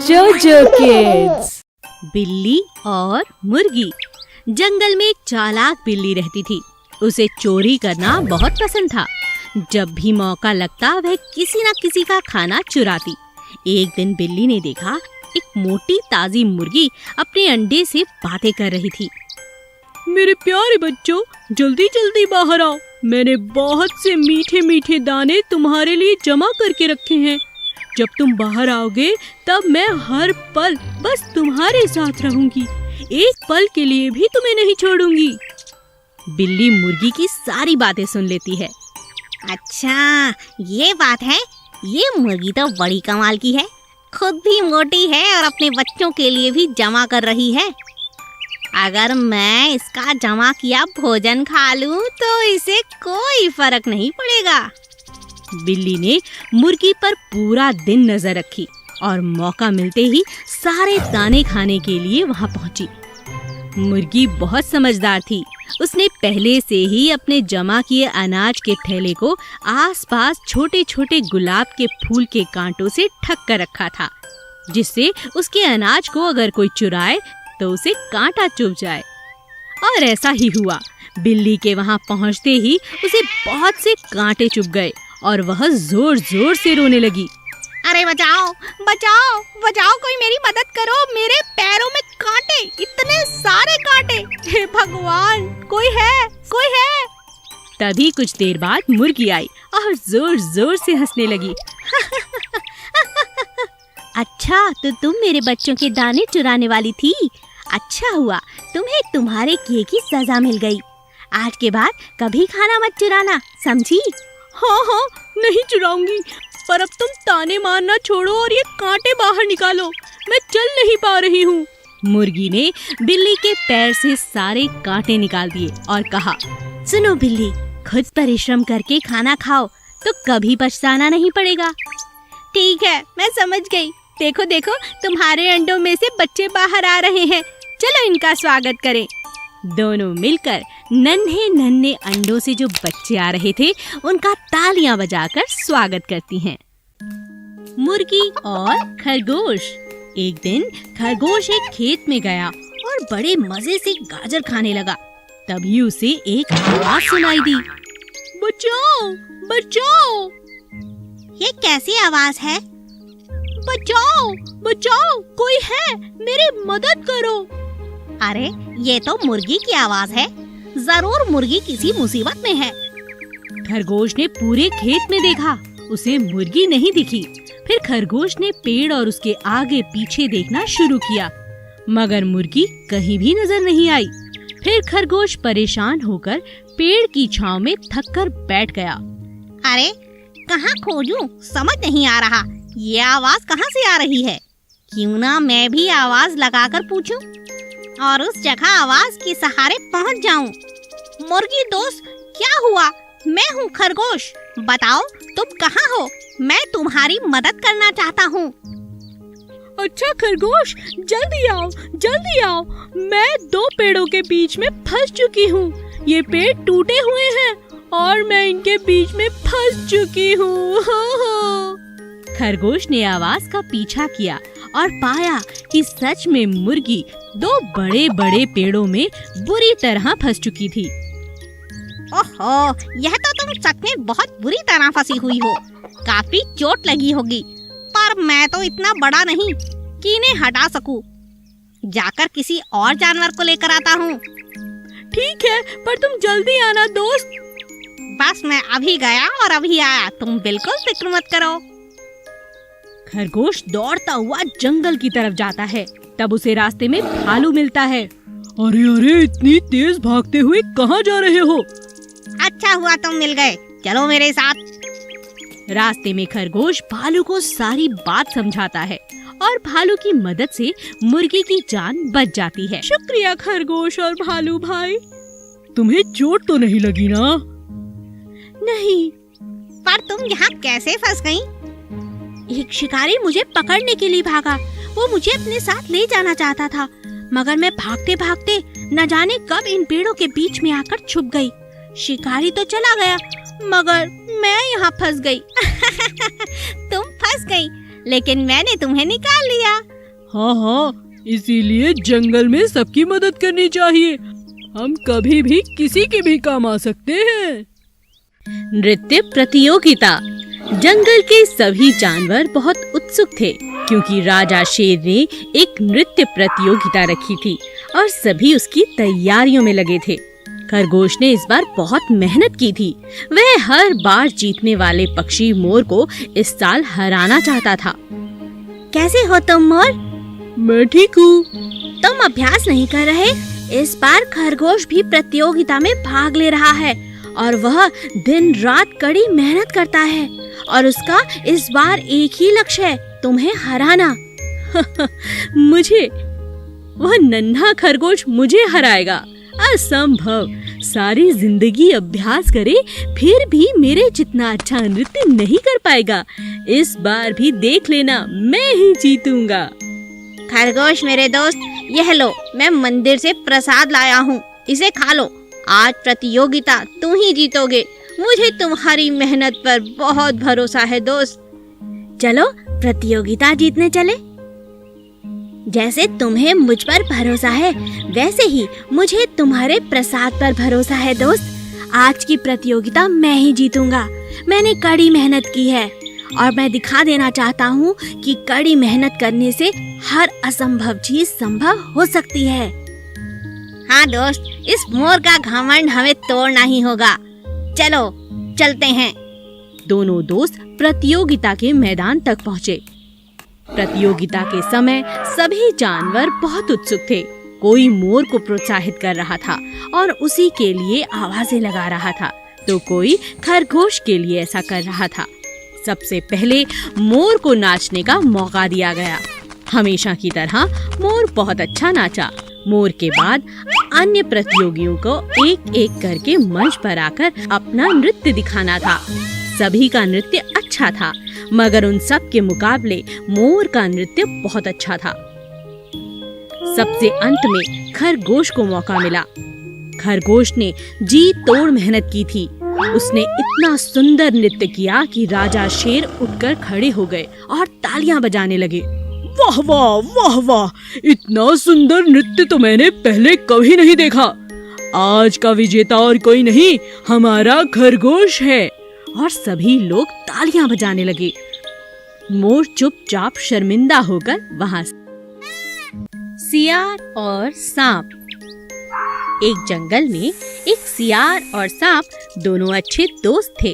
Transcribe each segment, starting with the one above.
जोजो किड्स। बिल्ली और मुर्गी। जंगल में एक चालाक बिल्ली रहती थी। उसे चोरी करना बहुत पसंद था। जब भी मौका लगता वह किसी न किसी का खाना चुराती। एक दिन बिल्ली ने देखा एक मोटी ताजी मुर्गी अपने अंडे से बातें कर रही थी। मेरे प्यारे बच्चों, जल्दी जल्दी बाहर आओ। मैंने बहुत से मीठे मीठे दाने तुम्हारे लिए जमा करके रखे हैं। जब तुम बाहर आओगे तब मैं हर पल बस तुम्हारे साथ रहूंगी। एक पल के लिए भी तुम्हें नहीं छोड़ूंगी। बिल्ली मुर्गी की सारी बातें सुन लेती है। अच्छा, ये बात है। ये मुर्गी तो बड़ी कमाल की है। खुद भी मोटी है और अपने बच्चों के लिए भी जमा कर रही है। अगर मैं इसका जमा किया भोजन खा लूं तो इसे कोई फर्क नहीं पड़ेगा। बिल्ली ने मुर्गी पर पूरा दिन नजर रखी और मौका मिलते ही सारे दाने खाने के लिए वहां पहुंची। मुर्गी बहुत समझदार थी। उसने पहले से ही अपने जमा किए अनाज के थैले को आसपास छोटे छोटे गुलाब के फूल के कांटों से ढक कर रखा था, जिससे उसके अनाज को अगर कोई चुराए तो उसे कांटा चुभ जाए। और ऐसा ही हुआ। बिल्ली के वहां पहुंचते ही उसे बहुत से कांटे चुभ गए और वह जोर जोर से रोने लगी। अरे बचाओ बचाओ बचाओ, कोई मेरी मदद करो। मेरे पैरों में कांटे, इतने सारे कांटे। हे भगवान, कोई है, कोई है। तभी कुछ देर बाद मुर्गी आई और जोर जोर से हंसने लगी। अच्छा, तो तुम मेरे बच्चों के दाने चुराने वाली थी। अच्छा हुआ तुम्हें तुम्हारे किए की सजा मिल गई। आज के बाद कभी खाना मत चुराना, समझी? हाँ, नहीं चुराऊंगी। पर अब तुम ताने मारना छोड़ो और ये कांटे बाहर निकालो। मैं चल नहीं पा रही हूँ। मुर्गी ने बिल्ली के पैर से सारे कांटे निकाल दिए और कहा, सुनो बिल्ली, खुद परिश्रम करके खाना खाओ तो कभी पछताना नहीं पड़ेगा। ठीक है, मैं समझ गई। देखो देखो, तुम्हारे अंडों में से बच्चे बाहर आ रहे हैं। चलो इनका स्वागत करें। दोनों मिलकर नन्हे नन्हे अंडों से जो बच्चे आ रहे थे उनका तालियां बजाकर स्वागत करती हैं। मुर्गी और खरगोश। एक दिन खरगोश एक खेत में गया और बड़े मजे से गाजर खाने लगा। तभी उसे एक आवाज सुनाई दी। बचाओ बचाओ। ये कैसी आवाज है? बचाओ बचाओ, कोई है, मेरी मदद करो। अरे, ये तो मुर्गी की आवाज है। जरूर मुर्गी किसी मुसीबत में है। खरगोश ने पूरे खेत में देखा, उसे मुर्गी नहीं दिखी। फिर खरगोश ने पेड़ और उसके आगे पीछे देखना शुरू किया, मगर मुर्गी कहीं भी नजर नहीं आई। फिर खरगोश परेशान होकर पेड़ की छांव में थक कर बैठ गया। अरे, कहाँ खोजूं? समझ नहीं आ रहा। ये आवाज कहाँ से आ रही है? क्यों ना मैं भी आवाज लगाकर पूछूं और उस जगह आवाज के सहारे पहुंच जाऊं। मुर्गी दोस्त, क्या हुआ? मैं हूँ खरगोश। बताओ, तुम कहाँ हो? मैं तुम्हारी मदद करना चाहता हूँ। अच्छा खरगोश, जल्दी आओ जल्दी आओ। मैं दो पेड़ों के बीच में फंस चुकी हूँ। ये पेड़ टूटे हुए हैं और मैं इनके बीच में फंस चुकी हूँ। खरगोश ने आवाज का पीछा किया और पाया कि सच में मुर्गी दो बड़े बड़े पेड़ों में बुरी तरह फंस चुकी थी। ओहो, यह तो तुम सच में बहुत बुरी तरह फंसी हुई हो। काफी चोट लगी होगी, पर मैं तो इतना बड़ा नहीं कि इन्हें हटा सकूं। जाकर किसी और जानवर को लेकर आता हूँ। ठीक है, पर तुम जल्दी आना दोस्त। बस मैं अभी गया और अभी आया, तुम बिल्कुल फिक्र मत करो। खरगोश दौड़ता हुआ जंगल की तरफ जाता है। तब उसे रास्ते में भालू मिलता है। अरे अरे, इतनी तेज भागते हुए कहाँ जा रहे हो? अच्छा हुआ तुम मिल गए, चलो मेरे साथ। रास्ते में खरगोश भालू को सारी बात समझाता है और भालू की मदद से मुर्गी की जान बच जाती है। शुक्रिया खरगोश और भालू भाई। तुम्हें चोट तो नहीं लगी ना? नहीं। पर तुम यहाँ कैसे फंस गई? एक शिकारी मुझे पकड़ने के लिए भागा। वो मुझे अपने साथ ले जाना चाहता था, मगर मैं भागते भागते न जाने कब इन पेड़ों के बीच में आकर छुप गई। शिकारी तो चला गया, मगर मैं यहाँ फंस गई। तुम फंस गई, लेकिन मैंने तुम्हें निकाल लिया। हाँ हाँ, इसीलिए जंगल में सबकी मदद करनी चाहिए। हम कभी भी किसी के भी काम आ सकते हैं। नृत्य प्रतियोगिता। जंगल के सभी जानवर बहुत उत्सुक थे क्योंकि राजा शेर ने एक नृत्य प्रतियोगिता रखी थी और सभी उसकी तैयारियों में लगे थे। खरगोश ने इस बार बहुत मेहनत की थी। वह हर बार जीतने वाले पक्षी मोर को इस साल हराना चाहता था। कैसे हो तुम मोर? मैं ठीक हूँ। तुम अभ्यास नहीं कर रहे? इस बार खरगोश भी प्रतियोगिता में भाग ले रहा है और वह दिन रात कड़ी मेहनत करता है और उसका इस बार एक ही लक्ष्य है, तुम्हें हराना। मुझे? वह नन्हा खरगोश मुझे हराएगा? असंभव। सारी जिंदगी अभ्यास करे फिर भी मेरे जितना अच्छा नृत्य नहीं कर पाएगा। इस बार भी देख लेना, मैं ही जीतूंगा। खरगोश मेरे दोस्त, यह लो, मैं मंदिर से प्रसाद लाया हूँ, इसे खा लो। आज प्रतियोगिता तू ही जीतोगे। मुझे तुम्हारी मेहनत पर बहुत भरोसा है दोस्त। चलो प्रतियोगिता जीतने चले। जैसे तुम्हें मुझ पर भरोसा है वैसे ही मुझे तुम्हारे प्रसाद पर भरोसा है दोस्त। आज की प्रतियोगिता मैं ही जीतूंगा। मैंने कड़ी मेहनत की है और मैं दिखा देना चाहता हूँ कि कड़ी मेहनत करने से हर असंभव चीज संभव हो सकती है। हाँ दोस्त, इस मोर का घमंड हमें तोड़ना ही होगा। चलो चलते हैं। दोनों दोस्त प्रतियोगिता के मैदान तक पहुँचे। प्रतियोगिता के समय सभी जानवर बहुत उत्सुक थे। कोई मोर को प्रोत्साहित कर रहा था और उसी के लिए आवाजें लगा रहा था, तो कोई खरगोश के लिए ऐसा कर रहा था। सबसे पहले मोर को नाचने का मौका दिया गया। हमेशा की तरह मोर बहुत अच्छा नाचा। मोर के बाद अन्य प्रतियोगियों को एक एक करके मंच पर आकर अपना नृत्य दिखाना था। सभी का नृत्य अच्छा था, मगर उन सब के मुकाबले मोर का नृत्य बहुत अच्छा था। सबसे अंत में खरगोश को मौका मिला। खरगोश ने जी तोड़ मेहनत की थी। उसने इतना सुंदर नृत्य किया कि राजा शेर उठकर खड़े हो गए और तालियां बजाने लगे। वाह वाह वाह वाह, इतना सुंदर नृत्य तो मैंने पहले कभी नहीं देखा। आज का विजेता और कोई नहीं, हमारा खरगोश है। और सभी लोग तालियां बजाने लगे। मोर चुपचाप शर्मिंदा होकर वहां से। सियार और सांप। एक जंगल में एक सियार और सांप दोनों अच्छे दोस्त थे।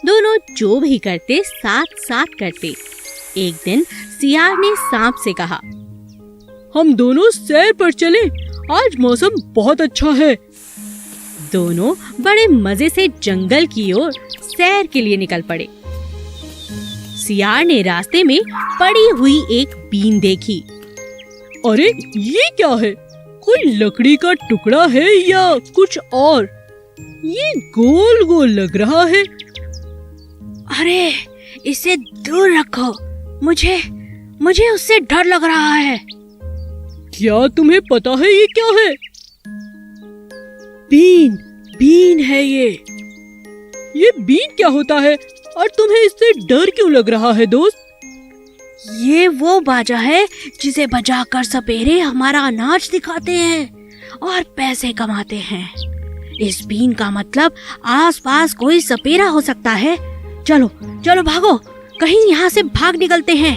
दोनों जो भी करते साथ साथ करते। एक दिन सियार ने सांप से कहा, हम दोनों सैर पर चले, आज मौसम बहुत अच्छा है। दोनों बड़े मजे से जंगल की ओर सैर के लिए निकल पड़े। सियार ने रास्ते में पड़ी हुई एक बीन देखी। अरे ये क्या है? कोई लकड़ी का टुकड़ा है या कुछ और? ये गोल गोल लग रहा है। अरे इसे दूर रखो, मुझे उससे डर लग रहा है। क्या तुम्हें पता है ये क्या है? बीन है ये। ये बीन क्या होता है और तुम्हें इससे डर क्यों लग रहा है दोस्त? ये वो बाजा है जिसे बजाकर सपेरे हमारा अनाज दिखाते हैं और पैसे कमाते हैं। इस बीन का मतलब आसपास कोई सपेरा हो सकता है। चलो चलो भागो, कहीं यहाँ से भाग निकलते हैं।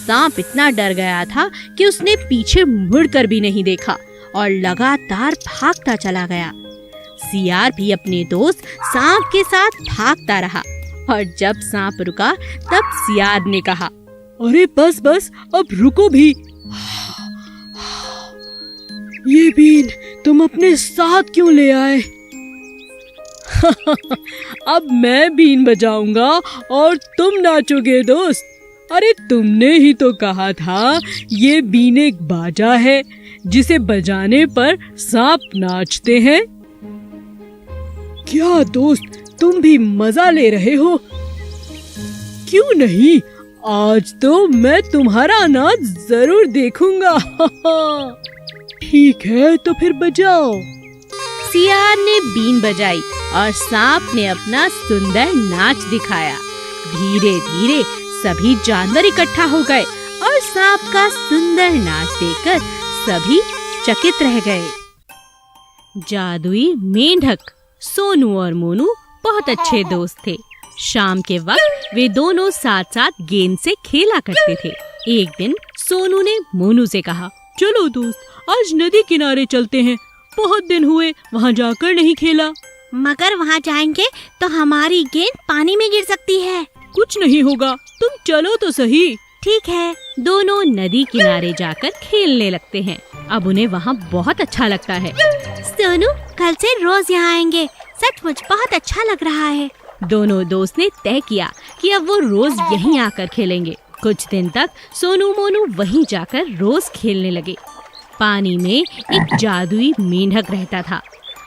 सांप इतना डर गया था कि उसने पीछे मुड़कर भी नहीं देखा और लगातार भागता चला गया। सियार भी अपने दोस्त सांप के साथ भागता रहा और जब सांप रुका तब सियार ने कहा, अरे बस बस, अब रुको भी। ये बीन तुम अपने साथ क्यों ले आए? अब मैं बीन बजाऊंगा और तुम नाचोगे दोस्त। अरे तुमने ही तो कहा था ये बीन एक बाजा है जिसे बजाने पर सांप नाचते हैं। क्या दोस्त, तुम भी मजा ले रहे हो? क्यों नहीं, आज तो मैं तुम्हारा अनाज जरूर देखूंगा। ठीक है तो फिर बजाओ। सियार ने बीन बजाई और सांप ने अपना सुंदर नाच दिखाया। धीरे धीरे सभी जानवर इकट्ठा हो गए और सांप का सुंदर नाच देखकर सभी चकित रह गए। जादुई मेंढक सोनू और मोनू बहुत अच्छे दोस्त थे। शाम के वक्त वे दोनों साथ साथ गेंद से खेला करते थे। एक दिन सोनू ने मोनू से कहा, चलो दोस्त, आज नदी किनारे चलते हैं। बहुत दिन हुए वहाँ जाकर नहीं खेला। मगर वहाँ जाएंगे तो हमारी गेंद पानी में गिर सकती है। कुछ नहीं होगा, तुम चलो तो सही। ठीक है। दोनों नदी किनारे जाकर खेलने लगते हैं। अब उन्हें वहाँ बहुत अच्छा लगता है। सोनू, कल से रोज यहाँ आएंगे। सचमुच बहुत अच्छा लग रहा है। दोनों दोस्त ने तय किया कि अब वो रोज यहीं आकर खेलेंगे। कुछ दिन तक सोनू मोनू वहीं जाकर रोज खेलने लगे। पानी में एक जादुई मेंढक रहता था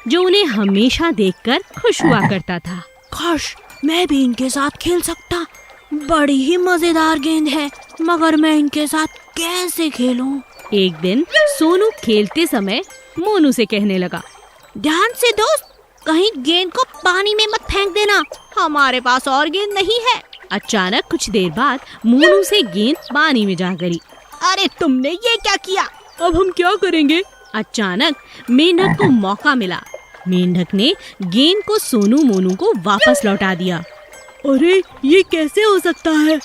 जो उन्हें हमेशा देखकर खुश हुआ करता था। काश मैं भी इनके साथ खेल सकता। बड़ी ही मजेदार गेंद है, मगर मैं इनके साथ कैसे खेलूं? एक दिन सोनू खेलते समय मोनू से कहने लगा, ध्यान से दोस्त, कहीं गेंद को पानी में मत फेंक देना। हमारे पास और गेंद नहीं है। अचानक कुछ देर बाद मोनू से गेंद पानी में जा गिरी। अरे तुमने ये क्या किया? अब हम क्या करेंगे? अचानक मेंढक को मौका मिला। मेंढक ने गेंद को सोनू मोनू को वापस लौटा दिया। अरे ये कैसे हो सकता है?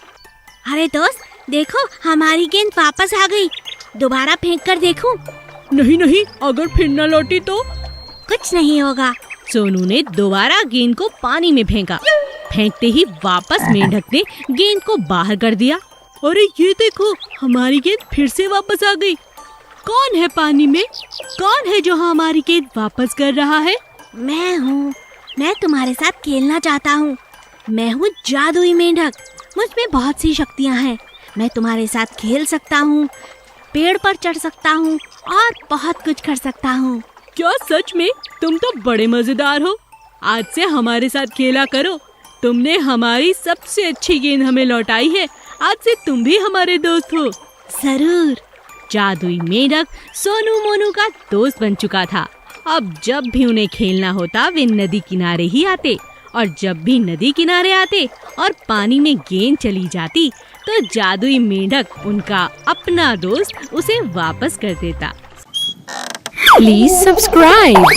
अरे दोस्त देखो, हमारी गेंद वापस आ गई। दोबारा फेंक कर देखूं? नहीं, अगर फिर न लौटी तो? कुछ नहीं होगा। सोनू ने दोबारा गेंद को पानी में फेंका। फेंकते ही वापस मेंढक ने गेंद को बाहर कर दिया। अरे ये देखो, हमारी गेंद फिर से वापस आ गई। कौन है पानी में? कौन है जो हमारी गेंद वापस कर रहा है? मैं हूँ। मैं तुम्हारे साथ खेलना चाहता हूँ। मैं हूँ जादुई मेंढक। मुझ में बहुत सी शक्तियाँ हैं। मैं तुम्हारे साथ खेल सकता हूँ, पेड़ पर चढ़ सकता हूँ और बहुत कुछ कर सकता हूँ। क्या सच में? तुम तो बड़े मजेदार हो। आज से हमारे साथ खेला करो। तुमने हमारी सबसे अच्छी गेंद हमें लौटाई है। आज से तुम भी हमारे दोस्त हो। जरूर। जादुई मेंढक सोनू मोनू का दोस्त बन चुका था। अब जब भी उन्हें खेलना होता वे नदी किनारे ही आते, और जब भी नदी किनारे आते और पानी में गेंद चली जाती तो जादुई मेंढक उनका अपना दोस्त उसे वापस कर देता। Please subscribe.